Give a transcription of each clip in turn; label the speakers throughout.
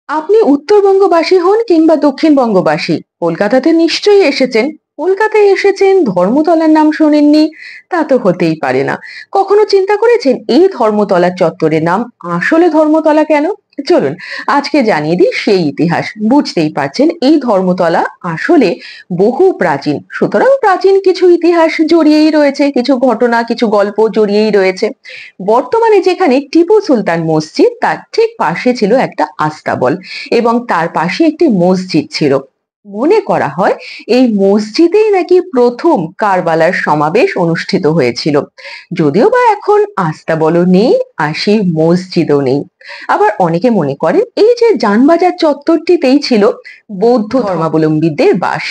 Speaker 1: আপনি উত্তরবঙ্গবাসী হন কিংবা দক্ষিণবঙ্গবাসী, কলকাতাতে নিশ্চয়ই এসেছেন। কলকাতায় এসেছেন, ধর্মতলার নাম শোনেননি? তা তো হতেই পারে না। কখনো চিন্তা করেছেন এই ধর্মতলার চত্বরের নাম আসলে ধর্মতলা কেন? চলুন আজকে জানিয়ে দিই সেই ইতিহাস। বুঝতেই পারছেন এই ধর্মতলা আসলে বহু প্রাচীন, সুতরাং প্রাচীন কিছু ইতিহাস জড়িয়েই রয়েছে, কিছু ঘটনা, কিছু গল্প জড়িয়েই রয়েছে। বর্তমানে যেখানে টিপু সুলতান মসজিদ, তার ঠিক পাশে ছিল একটা আস্তাবল এবং তার পাশে একটি মসজিদ ছিল। মনে করা হয় এই মসজিদেই নাকি প্রথম কারবালার সমাবেশ অনুষ্ঠিত হয়েছিল। যদিও বা এখন আস্তাবলও নেই আর সেই মসজিদও নেই। আবার অনেকে মনে করেন এই যে যানবাজার চত্বরটিতেই ছিল বৌদ্ধ ধর্মাবলম্বীদের বাস।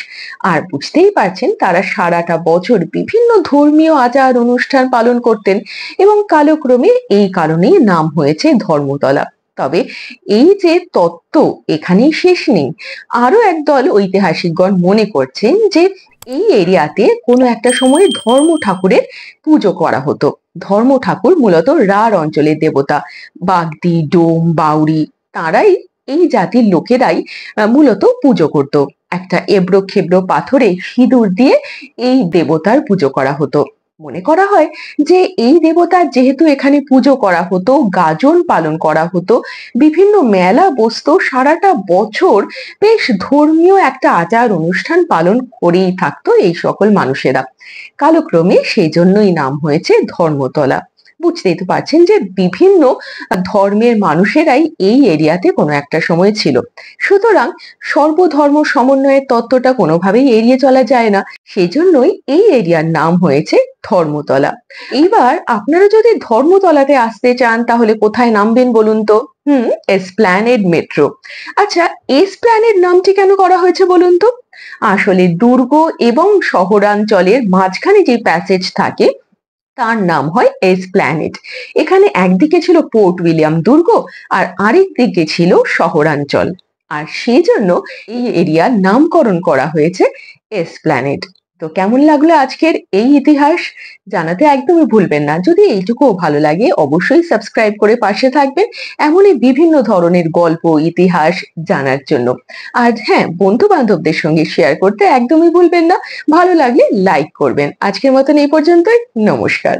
Speaker 1: আর বুঝতেই পারছেন তারা সারাটা বছর বিভিন্ন ধর্মীয় আচার অনুষ্ঠান পালন করতেন এবং কালক্রমে এই কারণেই নাম হয়েছে ধর্মতলা। তবে এই যে তত্ত্ব এখানেই শেষ নেই। আরো একদল ঐতিহাসিকগণ মনে করছেন যে এই এরিয়াতে কোনো একটা সময় ধর্ম ঠাকুরের পুজো করা হতো। ধর্ম ঠাকুর মূলত রাঢ় অঞ্চলের দেবতা। বাগদি, ডোম, বাউরি, তারাই, এই জাতির লোকেরাই মূলত পুজো করত। একটা এবড়ো খেবড়ো পাথরে সিঁদুর দিয়ে এই দেবতার পুজো করা হতো। মনে করা হয় যে এই দেবতার যেহেতু এখানে পুজো করা হতো, গাজন পালন করা হতো, বিভিন্ন মেলা বসতো, সারাটা বছর বেশ ধর্মীয় একটা আচার অনুষ্ঠান পালন করেই থাকতো এই সকল মানুষেরা। কালক্রমে সেই জন্যই নাম হয়েছে ধর্মতলা। বুঝতেই তো পারছেন যে বিভিন্ন ধর্মের মানুষেরাই এই এরিয়াতে কোনো একটা সময় ছিল। সুতরাং সর্বধর্ম সমন্বয়ের তত্ত্বটা কোনোভাবেই এড়িয়ে চলা যায় না। সেই জন্যই এই এরিয়ার নাম হয়েছে ধর্মতলা। এইবার আপনারা যদি ধর্মতলাতে আসতে চান তাহলে কোথায় নামবেন বলুন তো? Esplanade metro. আচ্ছা, এসপ্ল্যানেড নামটি কেন করা হয়েছে বলুন তো? আসলে দুর্গ এবং শহরাঞ্চলের মাঝখানে যে প্যাসেজ থাকে তার নাম হয় এসপ্ল্যানেড। এখানে একদিকে ছিল পোর্ট উইলিয়াম দুর্গ আর আরেক দিকে ছিল শহরাঞ্চল। আর সেজন্য এই এরিয়ার নামকরণ করা হয়েছে এসপ্ল্যানেড। তো কেমন লাগলো আজকের এই ইতিহাস? জানাতে একদমই ভুলবেন না। যদি এইটুকুও ভালো লাগে অবশ্যই সাবস্ক্রাইব করে পাশে থাকবেন এমনই বিভিন্ন ধরনের গল্প, ইতিহাস জানার জন্য। আর হ্যাঁ, বন্ধু বান্ধবদের সঙ্গে শেয়ার করতে একদমই ভুলবেন না। ভালো লাগলে লাইক করবেন। আজকের মতন এই পর্যন্তই। নমস্কার।